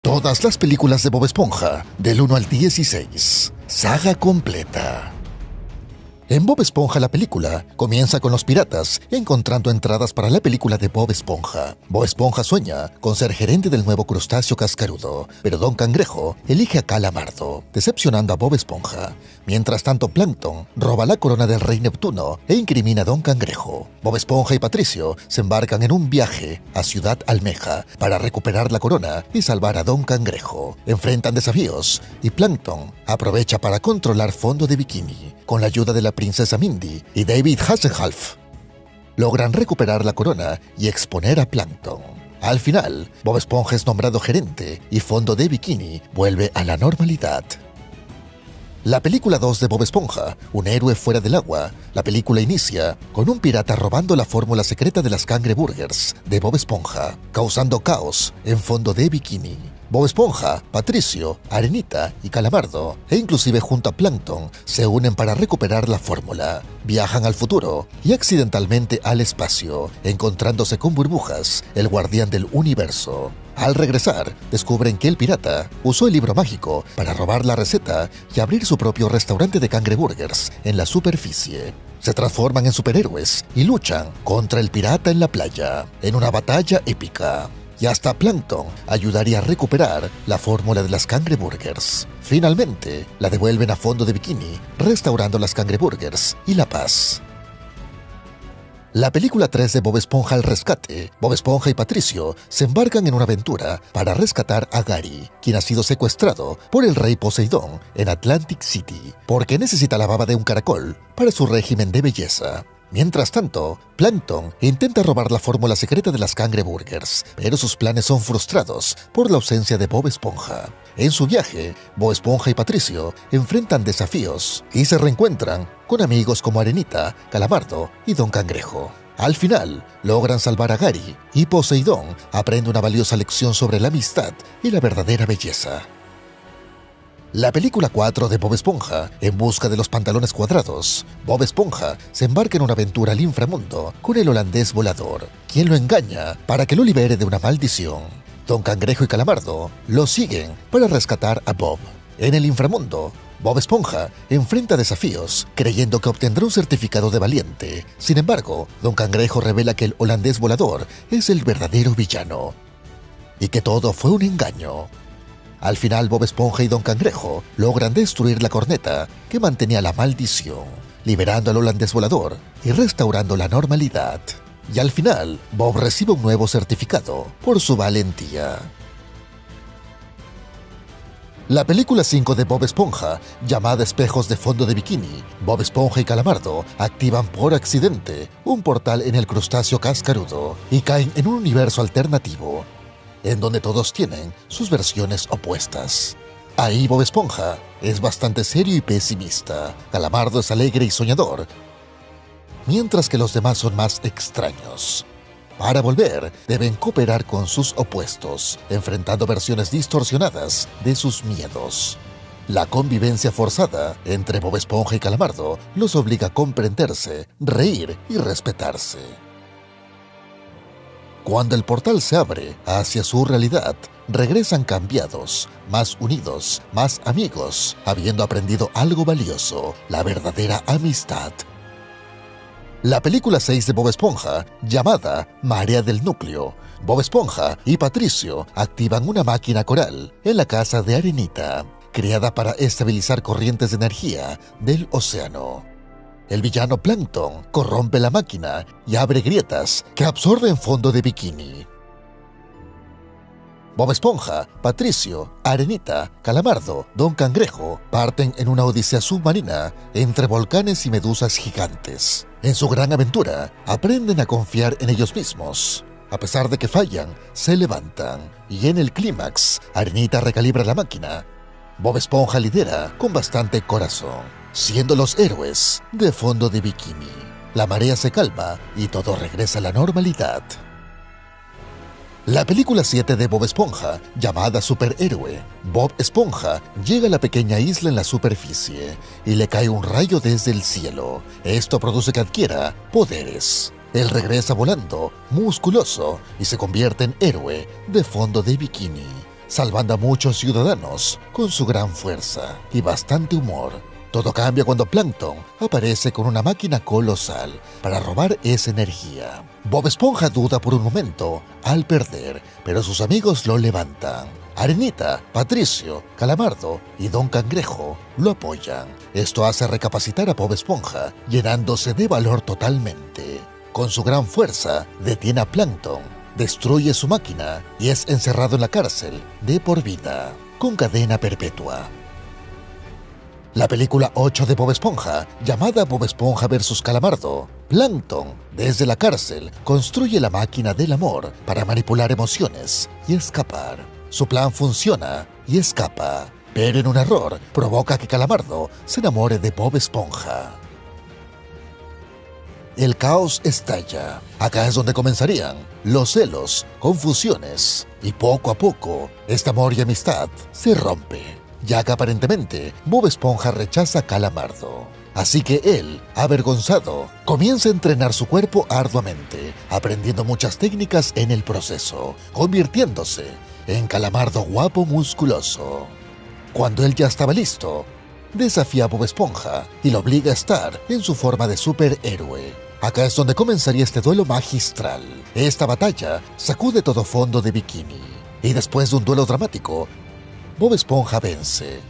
Todas las películas de Bob Esponja, del 1 al 16. Saga completa. En Bob Esponja la película comienza con los piratas encontrando entradas para la película de Bob Esponja. Bob Esponja sueña con ser gerente del nuevo crustáceo cascarudo, pero Don Cangrejo elige a Calamardo, decepcionando a Bob Esponja. Mientras tanto, Plankton roba la corona del rey Neptuno e incrimina a Don Cangrejo. Bob Esponja y Patricio se embarcan en un viaje a Ciudad Almeja para recuperar la corona y salvar a Don Cangrejo. Enfrentan desafíos y Plankton aprovecha para controlar Fondo de Bikini. Con la ayuda de la princesa Mindy y David Hasselhoff, logran recuperar la corona y exponer a Plankton. Al final, Bob Esponja es nombrado gerente y Fondo de Bikini vuelve a la normalidad. La película 2 de Bob Esponja, un héroe fuera del agua. La película inicia con un pirata robando la fórmula secreta de las cangreburgers de Bob Esponja, causando caos en Fondo de Bikini. Bob Esponja, Patricio, Arenita y Calamardo, e inclusive junto a Plankton, se unen para recuperar la fórmula. Viajan al futuro y accidentalmente al espacio, encontrándose con Burbujas, el guardián del universo. Al regresar, descubren que el pirata usó el libro mágico para robar la receta y abrir su propio restaurante de cangreburgers en la superficie. Se transforman en superhéroes y luchan contra el pirata en la playa, en una batalla épica. Y hasta Plankton ayudaría a recuperar la fórmula de las cangreburgers. Finalmente, la devuelven a Fondo de Bikini, restaurando las cangreburgers y la paz. La película 3 de Bob Esponja al rescate. Bob Esponja y Patricio se embarcan en una aventura para rescatar a Gary, quien ha sido secuestrado por el rey Poseidón en Atlantic City, porque necesita la baba de un caracol para su régimen de belleza. Mientras tanto, Plankton intenta robar la fórmula secreta de las cangreburgers, pero sus planes son frustrados por la ausencia de Bob Esponja. En su viaje, Bob Esponja y Patricio enfrentan desafíos y se reencuentran con amigos como Arenita, Calamardo y Don Cangrejo. Al final, logran salvar a Gary y Poseidón aprende una valiosa lección sobre la amistad y la verdadera belleza. La película 4 de Bob Esponja, en busca de los pantalones cuadrados. Bob Esponja se embarca en una aventura al inframundo con el holandés volador, quien lo engaña para que lo libere de una maldición. Don Cangrejo y Calamardo lo siguen para rescatar a Bob. En el inframundo, Bob Esponja enfrenta desafíos, creyendo que obtendrá un certificado de valiente. Sin embargo, Don Cangrejo revela que el holandés volador es el verdadero villano y que todo fue un engaño. Al final, Bob Esponja y Don Cangrejo logran destruir la corneta que mantenía la maldición, liberando al holandés volador y restaurando la normalidad. Y al final, Bob recibe un nuevo certificado por su valentía. La película 5 de Bob Esponja, llamada Espejos de Fondo de Bikini. Bob Esponja y Calamardo activan por accidente un portal en el crustáceo cascarudo y caen en un universo alternativo, en donde todos tienen sus versiones opuestas. Ahí Bob Esponja es bastante serio y pesimista, Calamardo es alegre y soñador, mientras que los demás son más extraños. Para volver, deben cooperar con sus opuestos, enfrentando versiones distorsionadas de sus miedos. La convivencia forzada entre Bob Esponja y Calamardo los obliga a comprenderse, reír y respetarse. Cuando el portal se abre hacia su realidad, regresan cambiados, más unidos, más amigos, habiendo aprendido algo valioso, la verdadera amistad. La película 6 de Bob Esponja, llamada Marea del Núcleo. Bob Esponja y Patricio activan una máquina coral en la casa de Arenita, creada para estabilizar corrientes de energía del océano. El villano Plankton corrompe la máquina y abre grietas que absorben Fondo de Bikini. Bob Esponja, Patricio, Arenita, Calamardo, Don Cangrejo parten en una odisea submarina entre volcanes y medusas gigantes. En su gran aventura, aprenden a confiar en ellos mismos. A pesar de que fallan, se levantan. Y en el clímax, Arenita recalibra la máquina. Bob Esponja lidera con bastante corazón, siendo los héroes de Fondo de Bikini. La marea se calma y todo regresa a la normalidad. La película 7 de Bob Esponja, llamada Superhéroe. Bob Esponja llega a la pequeña isla en la superficie y le cae un rayo desde el cielo. Esto produce que adquiera poderes. Él regresa volando, musculoso, y se convierte en héroe de Fondo de Bikini. salvando a muchos ciudadanos con su gran fuerza y bastante humor. Todo cambia cuando Plankton aparece con una máquina colosal para robar esa energía. Bob Esponja duda por un momento al perder, pero sus amigos lo levantan. Arenita, Patricio, Calamardo y Don Cangrejo lo apoyan. Esto hace recapacitar a Bob Esponja, llenándose de valor totalmente. Con su gran fuerza, detiene a Plankton, destruye su máquina y es encerrado en la cárcel de por vida, con cadena perpetua. La película 8 de Bob Esponja, llamada Bob Esponja vs. Calamardo, Plankton, desde la cárcel, construye la máquina del amor para manipular emociones y escapar. Su plan funciona y escapa, pero en un error provoca que Calamardo se enamore de Bob Esponja. El caos estalla. Acá es donde comenzarían los celos, confusiones, y poco a poco, este amor y amistad se rompe, ya que aparentemente Bob Esponja rechaza a Calamardo. Así que él, avergonzado, comienza a entrenar su cuerpo arduamente, aprendiendo muchas técnicas en el proceso, convirtiéndose en Calamardo guapo musculoso. Cuando él ya estaba listo, desafía a Bob Esponja y lo obliga a estar en su forma de superhéroe. Acá es donde comenzaría este duelo magistral. Esta batalla sacude todo fondo de bikini. Y después de un duelo dramático, Bob Esponja vence.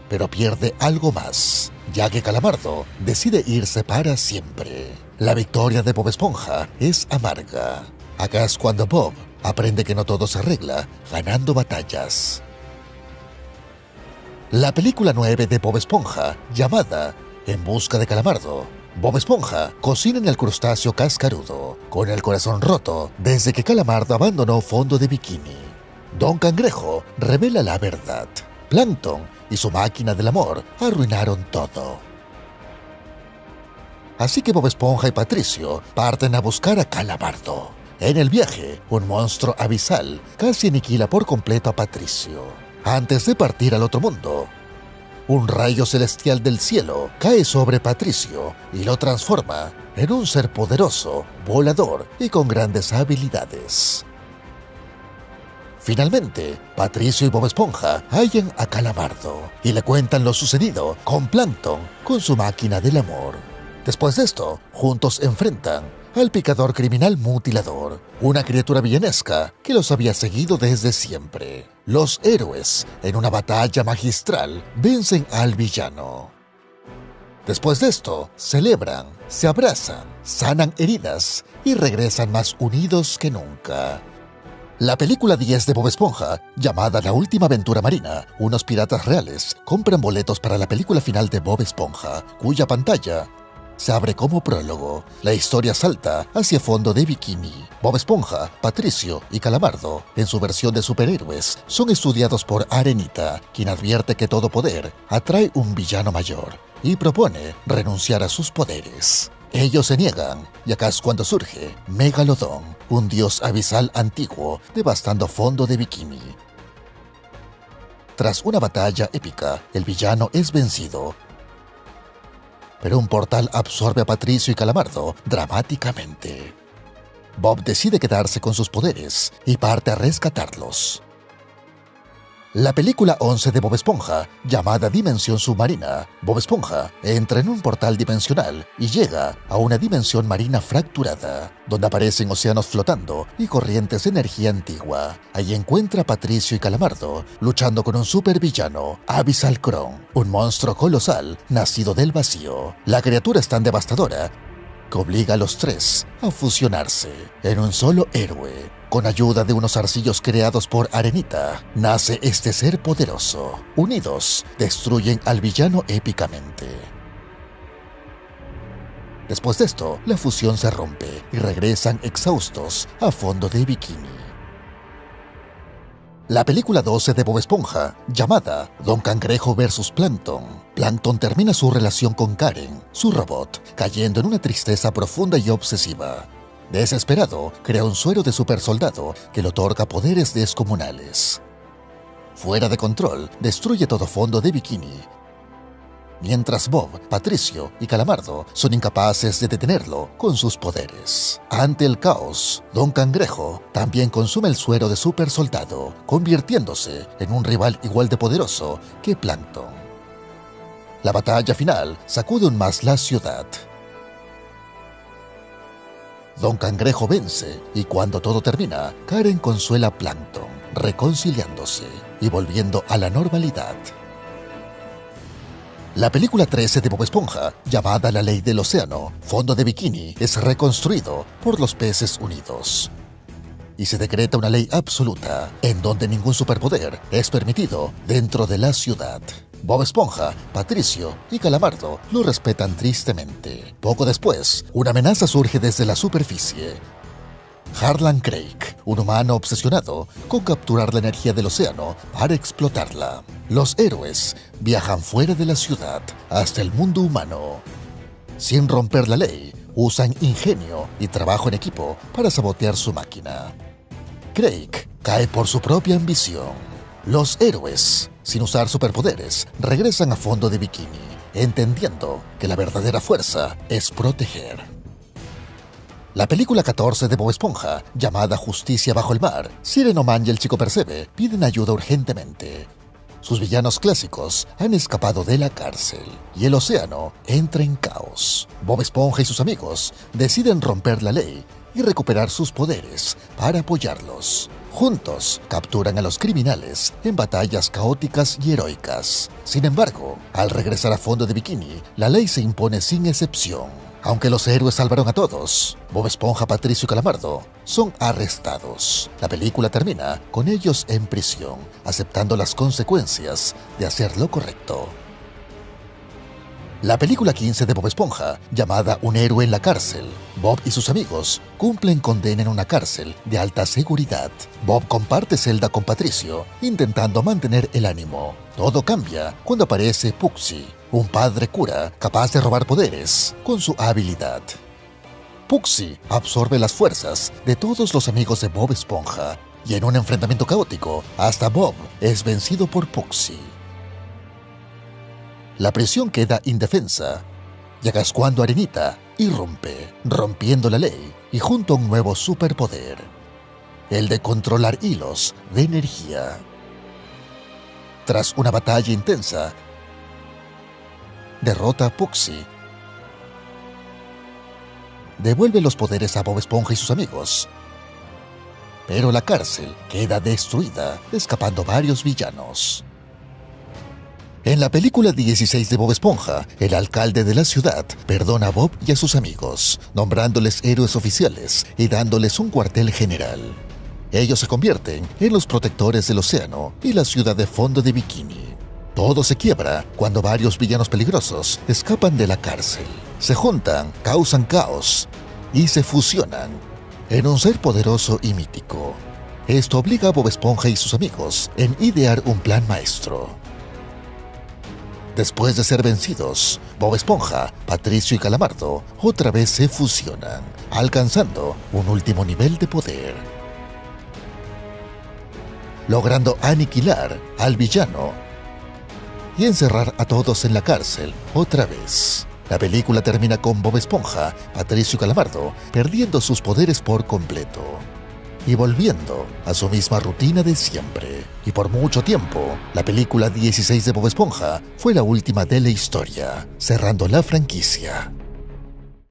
Pero pierde algo más, ya que Calamardo decide irse para siempre. La victoria de Bob Esponja es amarga. Acá es cuando Bob aprende que no todo se arregla ganando batallas. La película 9 de Bob Esponja, llamada En busca de Calamardo. Bob Esponja cocina en el crustáceo cascarudo, con el corazón roto desde que Calamardo abandonó fondo de bikini. Don Cangrejo revela la verdad. Plankton y su máquina del amor arruinaron todo. Así que Bob Esponja y Patricio parten a buscar a Calamardo. En el viaje, un monstruo abisal casi aniquila por completo a Patricio. Antes de partir al otro mundo, un rayo celestial del cielo cae sobre Patricio y lo transforma en un ser poderoso, volador y con grandes habilidades. Finalmente, Patricio y Bob Esponja hallan a Calamardo y le cuentan lo sucedido con Plankton con su máquina del amor. Después de esto, juntos enfrentan al picador criminal mutilador, una criatura villanesca que los había seguido desde siempre. Los héroes, en una batalla magistral, vencen al villano. Después de esto, celebran, se abrazan, sanan heridas y regresan más unidos que nunca. La película 10 de Bob Esponja, llamada La Última Aventura Marina, unos piratas reales compran boletos para la película final de Bob Esponja, cuya pantalla se abre como prólogo. La historia salta hacia fondo de bikini. Bob Esponja, Patricio y Calamardo, en su versión de superhéroes, son estudiados por Arenita, quien advierte que todo poder atrae un villano mayor y propone renunciar a sus poderes. Ellos se niegan, y acá es cuando surge Megalodón, un dios abisal antiguo devastando fondo de bikini. Tras una batalla épica, el villano es vencido, pero un portal absorbe a Patricio y Calamardo dramáticamente. Bob decide quedarse con sus poderes y parte a rescatarlos. La película 11 de Bob Esponja, llamada Dimensión Submarina. Bob Esponja entra en un portal dimensional y llega a una dimensión marina fracturada, donde aparecen océanos flotando y corrientes de energía antigua. Allí encuentra a Patricio y Calamardo luchando con un supervillano, Abyssal Kron, un monstruo colosal nacido del vacío. La criatura es tan devastadora que obliga a los tres a fusionarse en un solo héroe. Con ayuda de unos arcillos creados por Arenita, nace este ser poderoso. Unidos, destruyen al villano épicamente. Después de esto, la fusión se rompe y regresan exhaustos a fondo de bikini. La película 12 de Bob Esponja, llamada Don Cangrejo vs. Plankton. Plankton termina su relación con Karen, su robot, cayendo en una tristeza profunda y obsesiva. Desesperado, crea un suero de supersoldado que le otorga poderes descomunales. Fuera de control, destruye todo fondo de bikini mientras Bob, Patricio y Calamardo son incapaces de detenerlo con sus poderes. Ante el caos, Don Cangrejo también consume el suero de super soldado, convirtiéndose en un rival igual de poderoso que Plankton. La batalla final sacude aún más la ciudad. Don Cangrejo vence y cuando todo termina, Karen consuela a Plankton, reconciliándose y volviendo a la normalidad. La película 13 de Bob Esponja, llamada La Ley del Océano, Fondo de Bikini, es reconstruido por los peces unidos. Y se decreta una ley absoluta, en donde ningún superpoder es permitido dentro de la ciudad. Bob Esponja, Patricio y Calamardo lo respetan tristemente. Poco después, una amenaza surge desde la superficie. Harlan Craig, un humano obsesionado con capturar la energía del océano para explotarla. Los héroes viajan fuera de la ciudad hasta el mundo humano. Sin romper la ley, usan ingenio y trabajo en equipo para sabotear su máquina. Craig cae por su propia ambición. Los héroes, sin usar superpoderes, regresan a Fondo de Bikini, entendiendo que la verdadera fuerza es proteger. La película 14 de Bob Esponja, llamada Justicia bajo el mar, Sirenoman y el Chico Percebe piden ayuda urgentemente. Sus villanos clásicos han escapado de la cárcel y el océano entra en caos. Bob Esponja y sus amigos deciden romper la ley y recuperar sus poderes para apoyarlos. Juntos capturan a los criminales en batallas caóticas y heroicas. Sin embargo, al regresar a Fondo de Bikini, la ley se impone sin excepción. Aunque los héroes salvaron a todos, Bob Esponja, Patricio y Calamardo son arrestados. La película termina con ellos en prisión, aceptando las consecuencias de hacer lo correcto. La película 15 de Bob Esponja, llamada Un héroe en la cárcel, Bob y sus amigos cumplen condena en una cárcel de alta seguridad. Bob comparte celda con Patricio, intentando mantener el ánimo. Todo cambia cuando aparece Puxi, un padre cura capaz de robar poderes con su habilidad. Puxi absorbe las fuerzas de todos los amigos de Bob Esponja, y en un enfrentamiento caótico, hasta Bob es vencido por Puxi. La prisión queda indefensa, y Agascuando Arenita irrumpe, rompiendo la ley y junto a un nuevo superpoder, el de controlar hilos de energía. Tras una batalla intensa, derrota a Puxi, devuelve los poderes a Bob Esponja y sus amigos, pero la cárcel queda destruida, escapando varios villanos. En la película 16 de Bob Esponja, el alcalde de la ciudad perdona a Bob y a sus amigos, nombrándoles héroes oficiales y dándoles un cuartel general. Ellos se convierten en los protectores del océano y la ciudad de Fondo de Bikini. Todo se quiebra cuando varios villanos peligrosos escapan de la cárcel. Se juntan, causan caos y se fusionan en un ser poderoso y mítico. Esto obliga a Bob Esponja y sus amigos en idear un plan maestro. Después de ser vencidos, Bob Esponja, Patricio y Calamardo otra vez se fusionan, alcanzando un último nivel de poder, logrando aniquilar al villano y encerrar a todos en la cárcel otra vez. La película termina con Bob Esponja, Patricio y Calamardo perdiendo sus poderes por completo y volviendo a su misma rutina de siempre. Y por mucho tiempo, la película 16 de Bob Esponja fue la última de la historia, cerrando la franquicia.